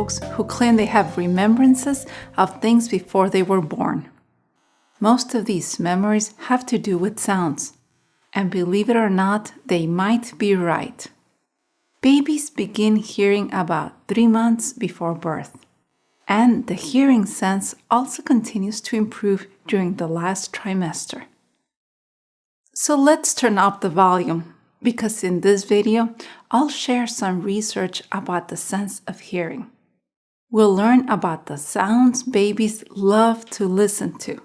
folks who claim they have remembrances of things before they were born. Most of these memories have to do with sounds, and believe it or not, they might be right. Babies begin hearing about 3 months before birth, and the hearing sense also continues to improve during the last trimester. So let's turn up the volume, because in this video, I'll share some research about the sense of hearing. We'll learn about the sounds babies love to listen to,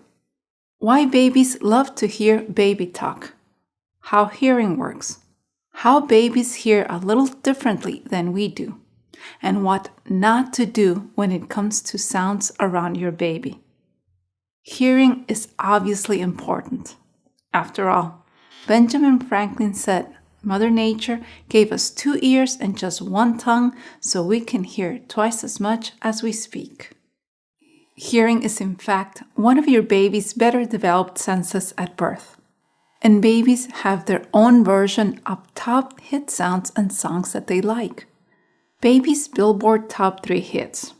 why babies love to hear baby talk, how hearing works, how babies hear a little differently than we do, and what not to do when it comes to sounds around your baby. Hearing is obviously important. After all, Benjamin Franklin said, Mother Nature gave us 2 ears and just 1 tongue so we can hear twice as much as we speak. Hearing is in fact one of your baby's better developed senses at birth. And babies have their own version of top hit sounds and songs that they like. Babies' Billboard Top 3 hits.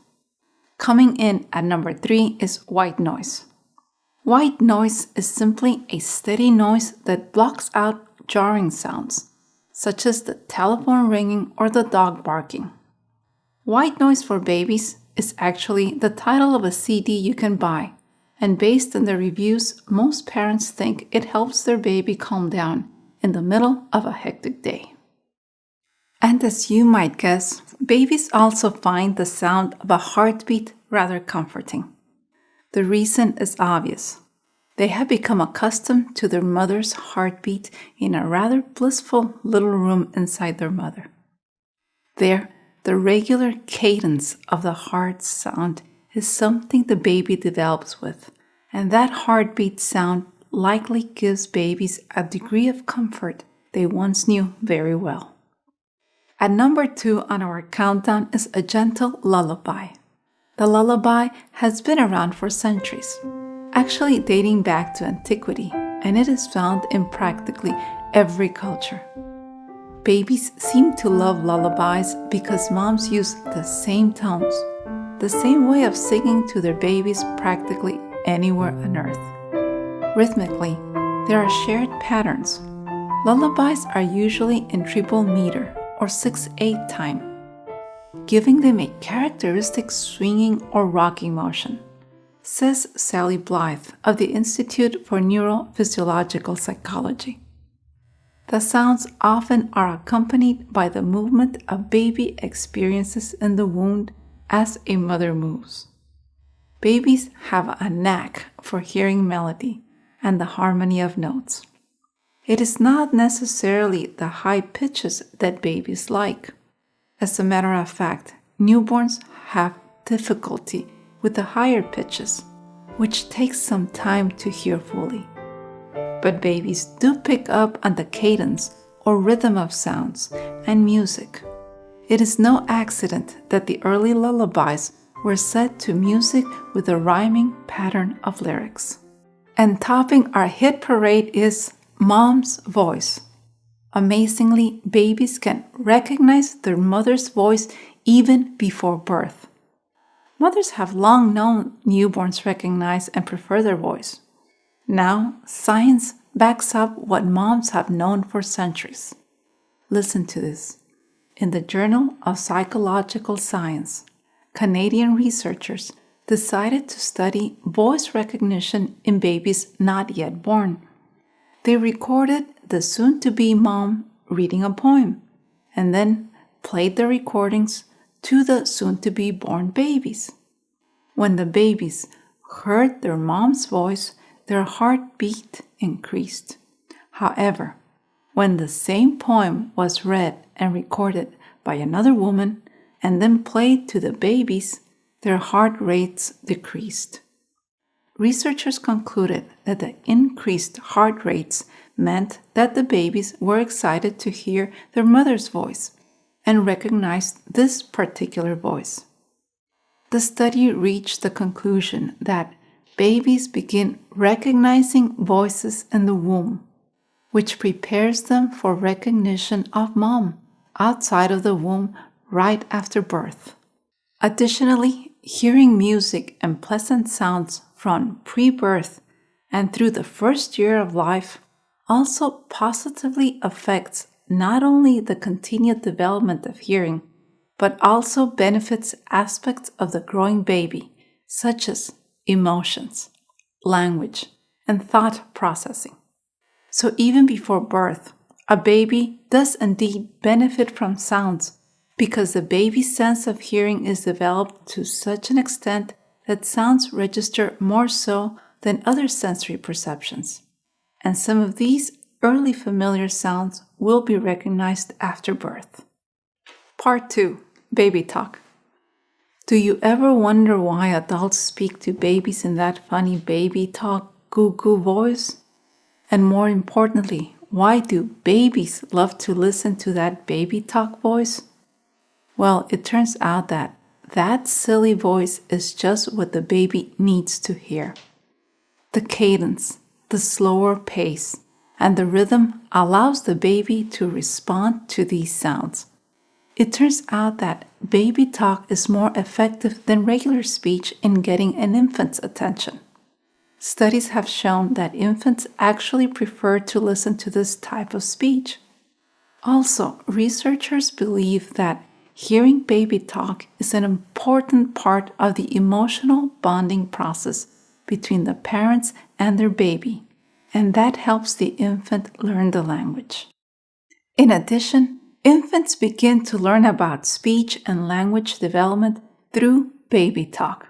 Coming in at number 3 is white noise. White noise is simply a steady noise that blocks out jarring sounds, such as the telephone ringing or the dog barking. White noise for babies is actually the title of a CD you can buy, and based on the reviews, most parents think it helps their baby calm down in the middle of a hectic day. And as you might guess, babies also find the sound of a heartbeat rather comforting. The reason is obvious. They have become accustomed to their mother's heartbeat in a rather blissful little room inside their mother. There, the regular cadence of the heart sound is something the baby develops with, and that heartbeat sound likely gives babies a degree of comfort they once knew very well. At number 2 on our countdown is a gentle lullaby. The lullaby has been around for centuries, actually dating back to antiquity, and it is found in practically every culture. Babies seem to love lullabies because moms use the same tones, the same way of singing to their babies practically anywhere on earth. Rhythmically, there are shared patterns. Lullabies are usually in triple meter or 6/8 time, giving them a characteristic swinging or rocking motion, says Sally Blythe of the Institute for Neurophysiological Psychology. The sounds often are accompanied by the movement a baby experiences in the womb as a mother moves. Babies have a knack for hearing melody and the harmony of notes. It is not necessarily the high pitches that babies like. As a matter of fact, newborns have difficulty with the higher pitches, which takes some time to hear fully. But babies do pick up on the cadence or rhythm of sounds and music. It is no accident that the early lullabies were set to music with a rhyming pattern of lyrics. And topping our hit parade is Mom's voice. Amazingly, babies can recognize their mother's voice even before birth. Mothers have long known newborns recognize and prefer their voice. Now, science backs up what moms have known for centuries. Listen to this. In the Journal of Psychological Science, Canadian researchers decided to study voice recognition in babies not yet born. They recorded the soon-to-be mom reading a poem and then played the recordings to the soon-to-be born babies. When the babies heard their mom's voice, their heartbeat increased. However, when the same poem was read and recorded by another woman and then played to the babies, their heart rates decreased. Researchers concluded that the increased heart rates meant that the babies were excited to hear their mother's voice and recognized this particular voice. The study reached the conclusion that babies begin recognizing voices in the womb, which prepares them for recognition of mom outside of the womb right after birth. Additionally, hearing music and pleasant sounds from pre-birth and through the first year of life also positively affects not only the continued development of hearing, but also benefits aspects of the growing baby, such as emotions, language, and thought processing. So even before birth, a baby does indeed benefit from sounds because the baby's sense of hearing is developed to such an extent that sounds register more so than other sensory perceptions. And some of these early familiar sounds will be recognized after birth. Part 2. Baby Talk. Do you ever wonder why adults speak to babies in that funny baby talk goo-goo voice? And more importantly, why do babies love to listen to that baby talk voice? Well, it turns out that silly voice is just what the baby needs to hear. The cadence, the slower pace, and the rhythm allows the baby to respond to these sounds. It turns out that baby talk is more effective than regular speech in getting an infant's attention. Studies have shown that infants actually prefer to listen to this type of speech. Also, researchers believe that hearing baby talk is an important part of the emotional bonding process between the parents and their baby, and that helps the infant learn the language. In addition, infants begin to learn about speech and language development through baby talk.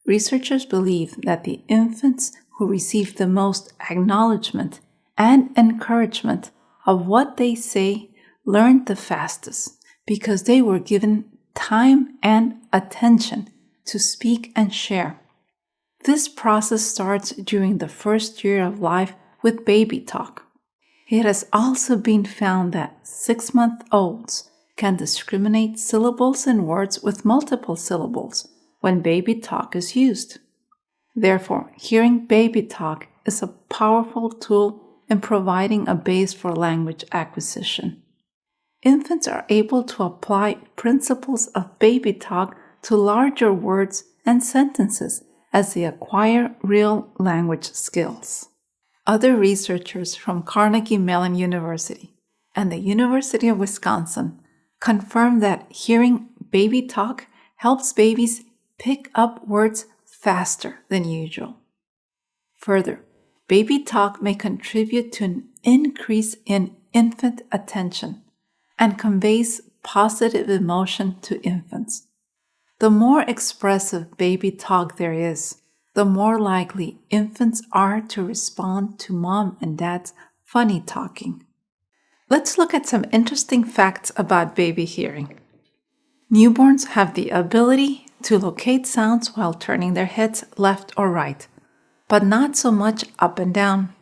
Researchers believe that the infants who receive the most acknowledgement and encouragement of what they say learned the fastest because they were given time and attention to speak and share. This process starts during the first year of life with baby talk. It has also been found that 6-month-olds can discriminate syllables and words with multiple syllables when baby talk is used. Therefore, hearing baby talk is a powerful tool in providing a base for language acquisition. Infants are able to apply principles of baby talk to larger words and sentences as they acquire real language skills. Other researchers from Carnegie Mellon University and the University of Wisconsin confirm that hearing baby talk helps babies pick up words faster than usual. Further, baby talk may contribute to an increase in infant attention and conveys positive emotion to infants. The more expressive baby talk there is, the more likely infants are to respond to mom and dad's funny talking. Let's look at some interesting facts about baby hearing. Newborns have the ability to locate sounds while turning their heads left or right, but not so much up and down.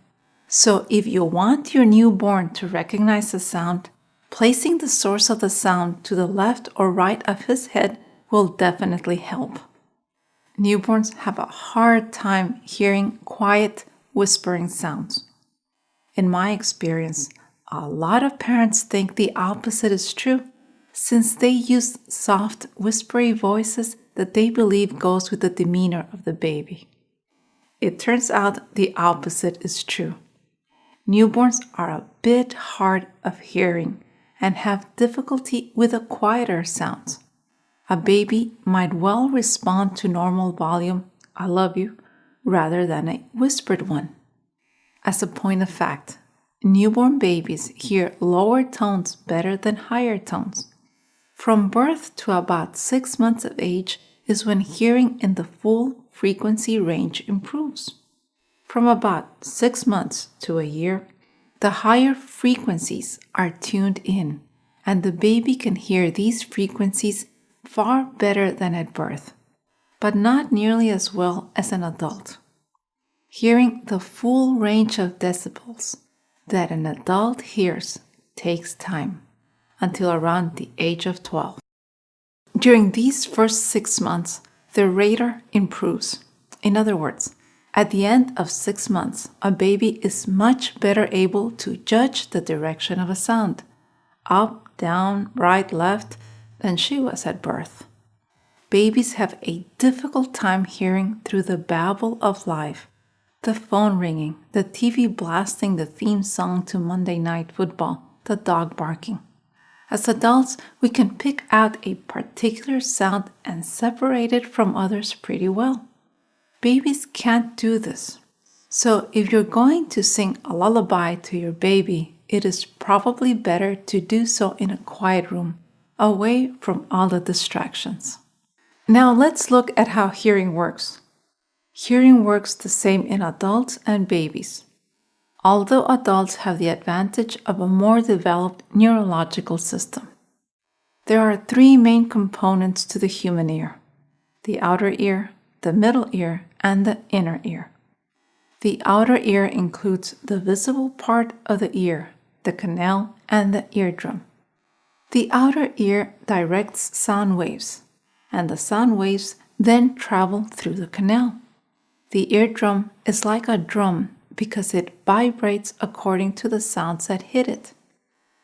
So if you want your newborn to recognize a sound, placing the source of the sound to the left or right of his head will definitely help. Newborns have a hard time hearing quiet, whispering sounds. In my experience, a lot of parents think the opposite is true, since they use soft, whispery voices that they believe goes with the demeanor of the baby. It turns out the opposite is true. Newborns are a bit hard of hearing and have difficulty with the quieter sounds. A baby might well respond to normal volume, "I love you," rather than a whispered one. As a point of fact, newborn babies hear lower tones better than higher tones. From birth to about 6 months of age is when hearing in the full frequency range improves. From about 6 months to a year, the higher frequencies are tuned in, and the baby can hear these frequencies far better than at birth, but not nearly as well as an adult. Hearing the full range of decibels that an adult hears takes time, until around the age of 12. During these first 6 months, the radar improves. In other words, at the end of 6 months, a baby is much better able to judge the direction of a sound, up, down, right, left, than she was at birth. babies have a difficult time hearing through the babble of life, the phone ringing, the TV blasting the theme song to Monday Night Football, the dog barking. As adults, we can pick out a particular sound and separate it from others pretty well. Babies can't do this. So if you're going to sing a lullaby to your baby, it is probably better to do so in a quiet room, away from all the distractions. Now let's look at how hearing works. Hearing works the same in adults and babies, although adults have the advantage of a more developed neurological system. There are three main components to the human ear: the outer ear, the middle ear, and the inner ear. The outer ear includes the visible part of the ear, the canal, and the eardrum. The outer ear directs sound waves, and the sound waves then travel through the canal. The eardrum is like a drum because it vibrates according to the sounds that hit it.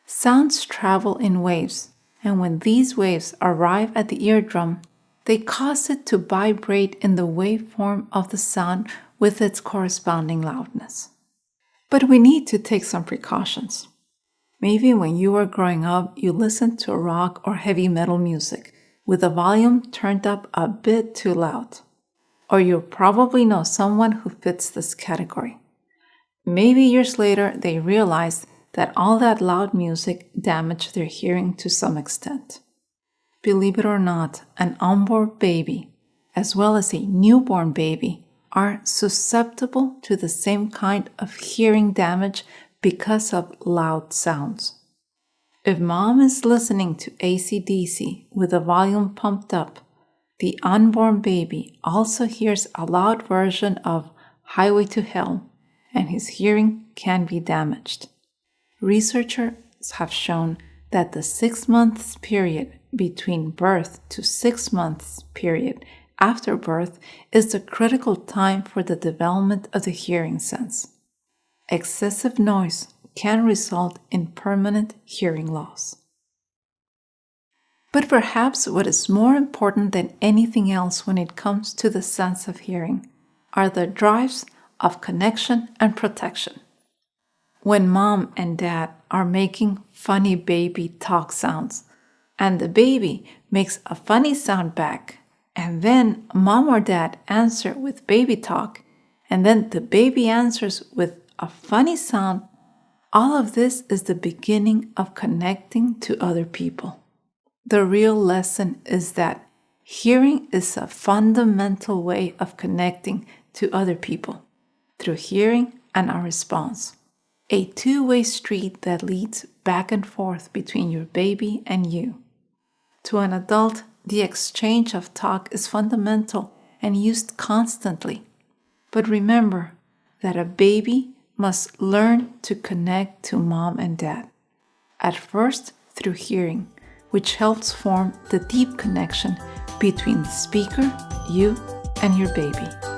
Sounds travel in waves, and when these waves arrive at the eardrum, they cause it to vibrate in the waveform of the sound with its corresponding loudness. But we need to take some precautions. Maybe when you were growing up, you listened to rock or heavy metal music with the volume turned up a bit too loud. Or you probably know someone who fits this category. Maybe years later, they realized that all that loud music damaged their hearing to some extent. Believe it or not, an unborn baby, as well as a newborn baby, are susceptible to the same kind of hearing damage because of loud sounds. If mom is listening to AC/DC with the volume pumped up, the unborn baby also hears a loud version of Highway to Hell, and his hearing can be damaged. Researchers have shown that the 6 months period between birth to 6 months period after birth is the critical time for the development of the hearing sense. Excessive noise can result in permanent hearing loss. But perhaps what is more important than anything else when it comes to the sense of hearing are the drives of connection and protection. When mom and dad are making funny baby talk sounds, and the baby makes a funny sound back, and then mom or dad answer with baby talk, and then the baby answers with a funny sound, all of this is the beginning of connecting to other people. The real lesson is that hearing is a fundamental way of connecting to other people through hearing and a response, a two-way street that leads back and forth between your baby and you. To an adult, the exchange of talk is fundamental and used constantly. But remember that a baby must learn to connect to mom and dad, at first through hearing, which helps form the deep connection between the speaker, you, and your baby.